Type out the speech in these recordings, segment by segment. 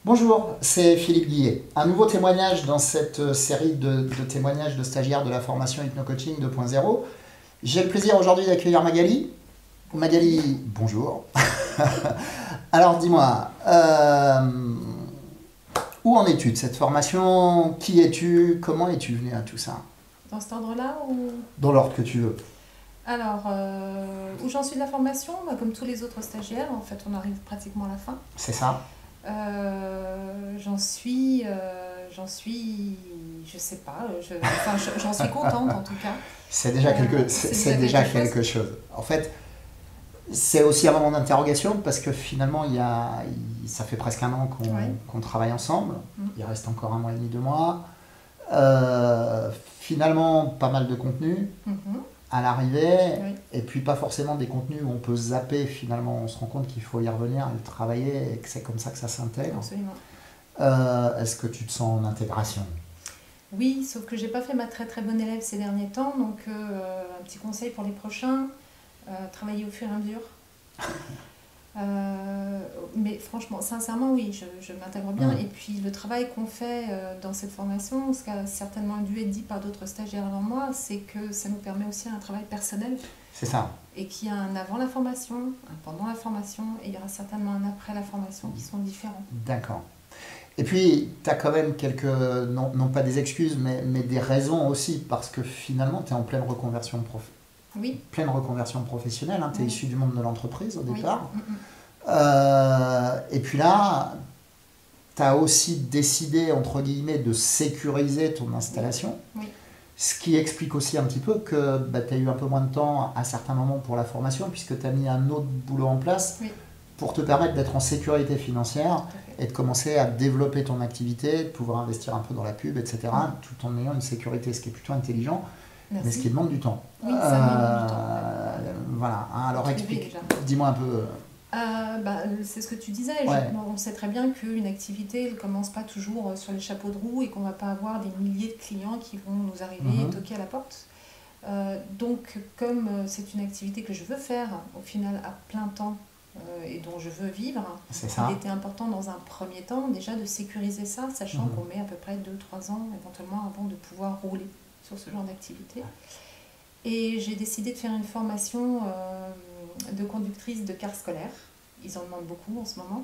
Bonjour, c'est Philippe Guillet. Un nouveau témoignage dans cette série de témoignages de stagiaires de la formation Hypno-Coaching 2.0. J'ai le plaisir aujourd'hui d'accueillir Magali. Magali, bonjour. Alors dis-moi, où en es-tu de cette formation? Qui es-tu? Comment es-tu venu à tout ça? Dans cet ordre-là ou... Dans l'ordre que tu veux. Alors, où j'en suis de la formation? Bah, comme tous les autres stagiaires, en fait, on arrive pratiquement à la fin. C'est ça? Je sais pas, j'en suis contente en tout cas. C'est déjà quelque chose. En fait, c'est aussi un moment d'interrogation parce que finalement, ça fait presque un an qu'on travaille ensemble. Il reste encore un mois et demi, 2 mois. Finalement, pas mal de contenu à l'arrivée, et puis pas forcément des contenus où on peut zapper. Finalement, on se rend compte qu'il faut y revenir et le travailler, et que c'est comme ça que ça s'intègre. Absolument. Est-ce que tu te sens en intégration? Oui, sauf que j'ai pas fait ma très très bonne élève ces derniers temps, donc un petit conseil pour les prochains, travailler au fur et à mesure. Mais franchement, sincèrement, oui, je m'intègre bien. Et puis le travail qu'on fait dans cette formation, ce qui a certainement dû être dit par d'autres stagiaires avant moi, c'est que ça nous permet aussi un travail personnel. C'est ça. Et qu'il y a un avant la formation, un pendant la formation, et il y aura certainement un après la formation qui sont différents. D'accord. Et puis, tu as quand même quelques, non pas des excuses, mais des raisons aussi, parce que finalement, tu es en pleine reconversion professionnelle, hein, tu es issu du monde de l'entreprise au départ. Et puis là, tu as aussi décidé, entre guillemets, de sécuriser ton installation, ce qui explique aussi un petit peu que tu as eu un peu moins de temps à certains moments pour la formation, puisque tu as mis un autre boulot en place pour te permettre d'être en sécurité financière et de commencer à développer ton activité, de pouvoir investir un peu dans la pub, etc., tout en ayant une sécurité, ce qui est plutôt intelligent. Merci. Mais ce qui demande du temps. Oui, ça demande du temps. Voilà. Alors explique, dis-moi un peu. C'est ce que tu disais. On sait très bien qu'une activité ne commence pas toujours sur les chapeaux de roue et qu'on ne va pas avoir des milliers de clients qui vont nous arriver et toquer à la porte. Donc, comme c'est une activité que je veux faire au final à plein temps et dont je veux vivre, il était important dans un premier temps déjà de sécuriser ça, sachant qu'on met à peu près 2-3 ans éventuellement avant de pouvoir rouler sur ce genre d'activité. Et j'ai décidé de faire une formation de conductrice de car scolaire. Ils en demandent beaucoup en ce moment,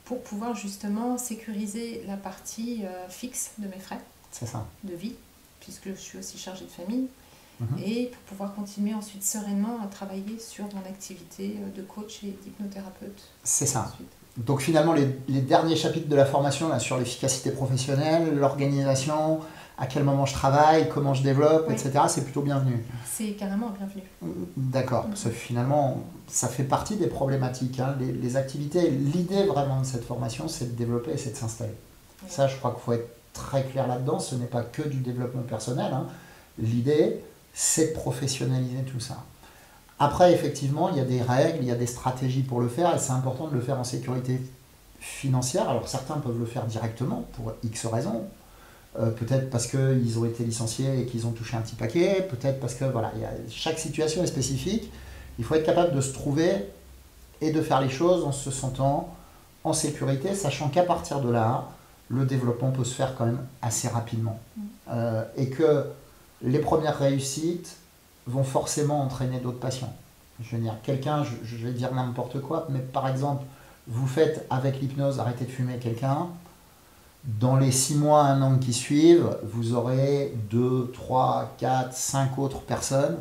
pour pouvoir justement sécuriser la partie fixe de mes frais de vie, puisque je suis aussi chargée de famille, et pour pouvoir continuer ensuite sereinement à travailler sur mon activité de coach et d'hypnothérapeute. C'est ça. Ensuite. Donc finalement, les derniers chapitres de la formation là, sur l'efficacité professionnelle, l'organisation, à quel moment je travaille, comment je développe, etc., c'est plutôt bienvenu. C'est carrément bienvenu. D'accord, parce que finalement, ça fait partie des problématiques. Hein, les activités, l'idée vraiment de cette formation, c'est de développer et c'est de s'installer. Ça, je crois qu'il faut être très clair là-dedans. Ce n'est pas que du développement personnel. Hein. L'idée, c'est de professionnaliser tout ça. Après, effectivement, il y a des règles, il y a des stratégies pour le faire, et c'est important de le faire en sécurité financière. Alors, certains peuvent le faire directement pour X raisons. Peut-être parce qu'ils ont été licenciés et qu'ils ont touché un petit paquet, peut-être parce que voilà, chaque situation est spécifique. Il faut être capable de se trouver et de faire les choses en se sentant en sécurité, sachant qu'à partir de là, le développement peut se faire quand même assez rapidement. Et que les premières réussites vont forcément entraîner d'autres passions. Je veux dire, quelqu'un, je vais dire n'importe quoi, mais par exemple, vous faites avec l'hypnose arrêter de fumer quelqu'un. Dans les 6 mois, 1 an qui suivent, vous aurez 2, 3, 4, 5 autres personnes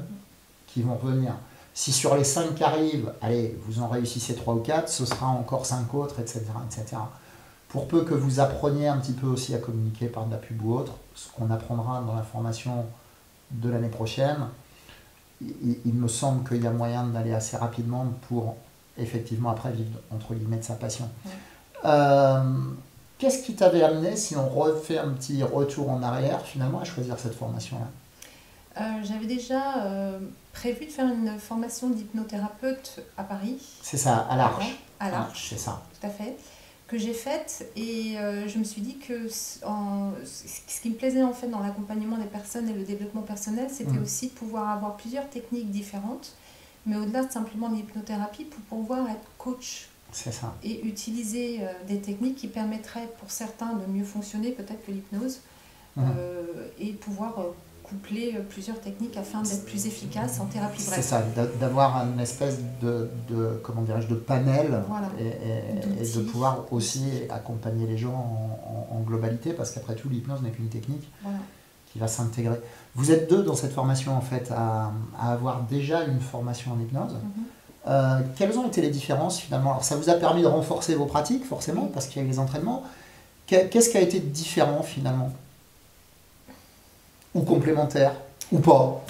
qui vont revenir. Si sur les 5 qui arrivent, allez, vous en réussissez 3 ou 4, ce sera encore 5 autres, etc., etc. Pour peu que vous appreniez un petit peu aussi à communiquer par de la pub ou autre, ce qu'on apprendra dans la formation de l'année prochaine, il me semble qu'il y a moyen d'aller assez rapidement pour effectivement après vivre entre guillemets de sa passion. Qu'est-ce qui t'avait amené, si on refait un petit retour en arrière, finalement, à choisir cette formation-là? J'avais déjà prévu de faire une formation d'hypnothérapeute à Paris. C'est ça, à l'Arche. À l'Arche, c'est ça. Tout à fait. Que j'ai faite et je me suis dit que ce qui me plaisait en fait dans l'accompagnement des personnes et le développement personnel, c'était aussi de pouvoir avoir plusieurs techniques différentes, mais au-delà de simplement l'hypnothérapie, pour pouvoir être coach C'est ça. Et utiliser des techniques qui permettraient pour certains de mieux fonctionner peut-être que l'hypnose, et pouvoir coupler plusieurs techniques afin d'être plus efficace en thérapie brève. C'est ça, d'avoir une espèce comment dirais-je, de panel, voilà. et de pouvoir aussi accompagner les gens en globalité, parce qu'après tout, l'hypnose n'est qu'une technique qui va s'intégrer. Vous êtes 2 dans cette formation, en fait, à avoir déjà une formation en hypnose. Quelles ont été les différences, finalement? Alors, ça vous a permis de renforcer vos pratiques, forcément, parce qu'il y a eu les entraînements. Qu'est-ce qui a été différent, finalement? Ou complémentaire, ou pas?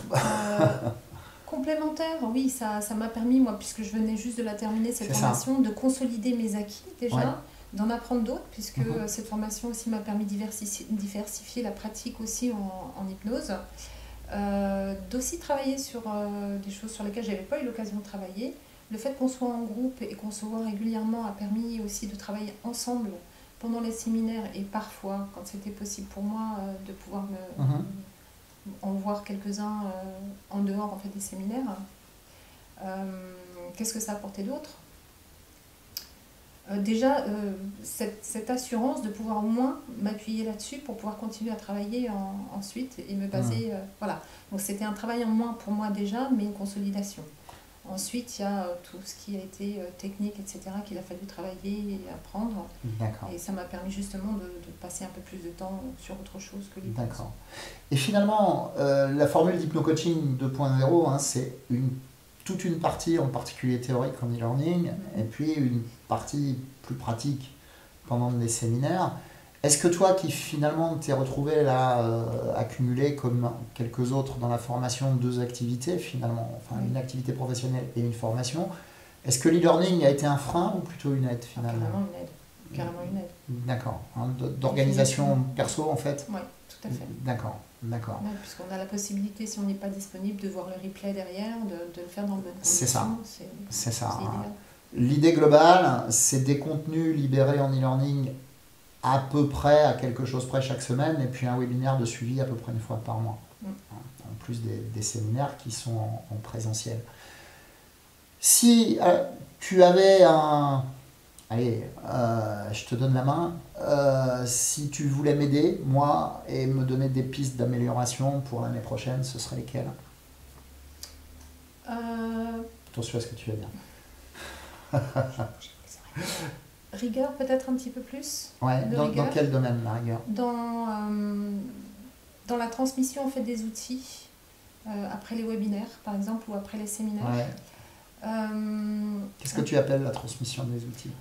Complémentaire, oui, ça m'a permis, moi, puisque je venais juste de la terminer, cette formation, de consolider mes acquis déjà, d'en apprendre d'autres, puisque cette formation aussi m'a permis de diversifier la pratique aussi en hypnose, d'aussi travailler sur des choses sur lesquelles je n'avais pas eu l'occasion de travailler. Le fait qu'on soit en groupe et qu'on se voit régulièrement a permis aussi de travailler ensemble pendant les séminaires, et parfois, quand c'était possible pour moi, de pouvoir en voir quelques-uns en dehors, en fait, des séminaires. Qu'est-ce que ça a apporté d'autre? Déjà, cette assurance de pouvoir au moins m'appuyer là-dessus pour pouvoir continuer à travailler ensuite et me baser... voilà. Donc c'était un travail en moins pour moi déjà, mais une consolidation. Ensuite, il y a tout ce qui a été technique, etc., qu'il a fallu travailler et apprendre. Et ça m'a permis justement de passer un peu plus de temps sur autre chose que l'hypnose. D'accord. Et finalement, la formule d'hypno-coaching 2.0, c'est toute une partie, en particulier théorique en e-learning, et puis une partie plus pratique pendant des séminaires. Est-ce que toi, qui finalement t'es retrouvé là, accumulé comme quelques autres dans la formation, 2 activités finalement, enfin une activité professionnelle et une formation, est-ce que l'e-learning a été un frein ou plutôt une aide finalement? Carrément une aide. D'accord. D'organisation perso en fait? Oui, tout à fait. D'accord. Ouais, puisqu'on a la possibilité, si on n'est pas disponible, de voir le replay derrière, de le faire dans le bon condition. C'est ça. L'idée globale, c'est des contenus libérés en e-learning à peu près, à quelque chose près chaque semaine, et puis un webinaire de suivi à peu près une fois par mois. En plus des séminaires qui sont en présentiel. Si tu avais un... Allez, je te donne la main. Si tu voulais m'aider, moi, et me donner des pistes d'amélioration pour l'année prochaine, ce serait lesquelles? Attention à ce que tu vas dire. Rigueur peut-être un petit peu plus. Ouais, dans quel domaine la rigueur? Dans la transmission en fait, des outils, après les webinaires par exemple, ou après les séminaires. Qu'est-ce que tu appelles la transmission des outils?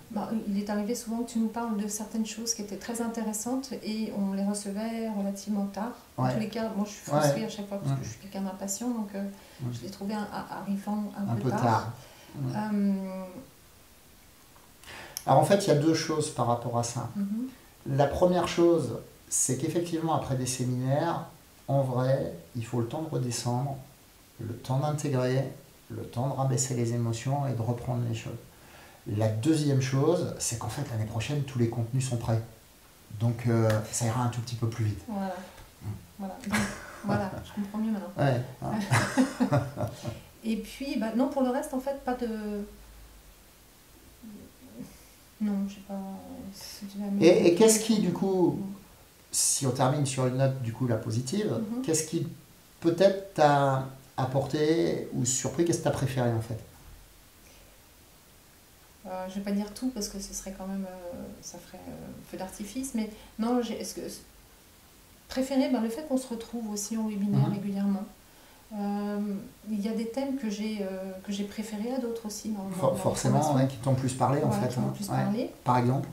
Il est arrivé souvent que tu nous parles de certaines choses qui étaient très intéressantes et on les recevait relativement tard. En tous les cas, moi je suis frustrée à chaque fois parce que je suis quelqu'un d'impatient, donc je l'ai trouvé arrivant un peu tard. Alors en fait, il y a 2 choses par rapport à ça. La première chose, c'est qu'effectivement, après des séminaires, en vrai, il faut le temps de redescendre, le temps d'intégrer, le temps de rabaisser les émotions et de reprendre les choses. La deuxième chose, c'est qu'en fait, l'année prochaine, tous les contenus sont prêts. Donc, ça ira un tout petit peu plus vite. Voilà, je comprends mieux maintenant. Et puis, non, pour le reste, en fait, pas de... Non, je sais pas... Et qu'est-ce qui, du coup, si on termine sur une note, du coup, la positive, qu'est-ce qui peut-être t'a apporté ou surpris? Qu'est-ce que tu as préféré en fait? Je vais pas dire tout parce que ce serait quand même ça ferait feu d'artifice, mais non, préféré le fait qu'on se retrouve aussi en webinaire régulièrement. Il y a des thèmes que j'ai préférés à d'autres aussi forcément, qui t'ont plus parlé en fait. Par exemple?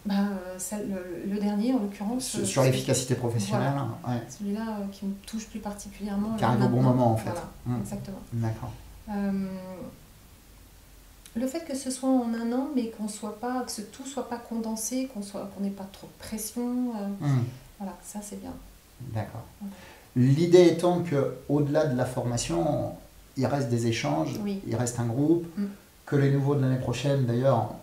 Le dernier en l'occurrence sur l'efficacité professionnelle, celui-là qui me touche plus particulièrement, qui arrive au bon moment en fait. Exactement. D'accord. Le fait que ce soit en un an, mais que tout soit pas condensé, qu'on n'ait pas trop de pression, voilà, ça c'est bien. D'accord. L'idée étant que au-delà de la formation, il reste des échanges, il reste un groupe, que les nouveaux de l'année prochaine d'ailleurs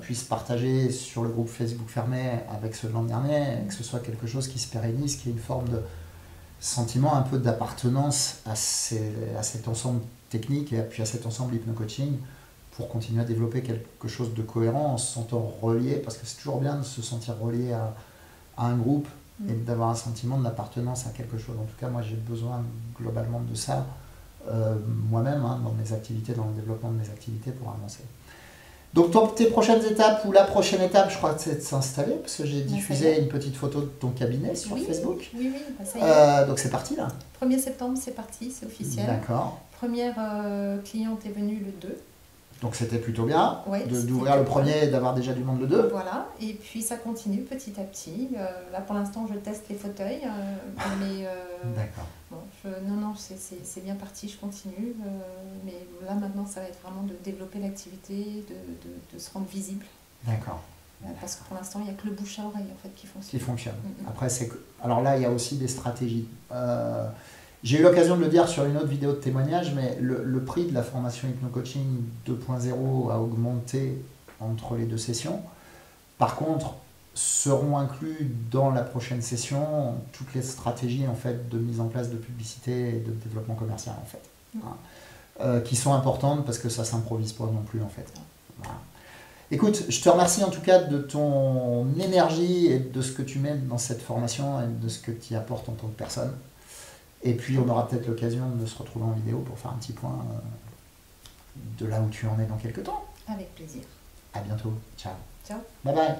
puissent partager sur le groupe Facebook fermé avec ceux de l'an dernier, et que ce soit quelque chose qui se pérennise, qui ait une forme de sentiment un peu d'appartenance à cet ensemble technique et puis à cet ensemble hypno-coaching, pour continuer à développer quelque chose de cohérent en se sentant relié, parce que c'est toujours bien de se sentir relié à un groupe et d'avoir un sentiment d'appartenance à quelque chose. En tout cas, moi j'ai besoin globalement de ça, moi-même, hein, dans mes activités, dans le développement de mes activités pour avancer. Donc tes prochaines étapes, ou la prochaine étape, je crois que c'est de s'installer, parce que j'ai diffusé une petite photo de ton cabinet sur Facebook. Oui, bah ça y est. Donc c'est parti là. 1er septembre, c'est parti, c'est officiel. D'accord. Première cliente est venue le 2. Donc c'était plutôt bien d'ouvrir le premier et d'avoir déjà du monde le 2. Voilà, et puis ça continue petit à petit. Là pour l'instant je teste les fauteuils, mais d'accord. Bon, non, c'est bien parti, je continue. Mais là maintenant ça va être vraiment de développer l'activité, de se rendre visible. D'accord. Parce que pour l'instant il n'y a que le bouche à oreille en fait qui fonctionne. Qui fonctionne. Après, alors là il y a aussi des stratégies. J'ai eu l'occasion de le dire sur une autre vidéo de témoignage, mais le prix de la formation Hypno-Coaching 2.0 a augmenté entre les 2 sessions. Par contre, seront inclus dans la prochaine session toutes les stratégies en fait, de mise en place de publicité et de développement commercial, en fait, qui sont importantes parce que ça ne s'improvise pas non plus. En fait. Voilà. Écoute, je te remercie en tout cas de ton énergie et de ce que tu mets dans cette formation et de ce que tu y apportes en tant que personne. Et puis on aura peut-être l'occasion de se retrouver en vidéo pour faire un petit point de là où tu en es dans quelques temps. Avec plaisir. À bientôt. Ciao. Ciao. Bye bye.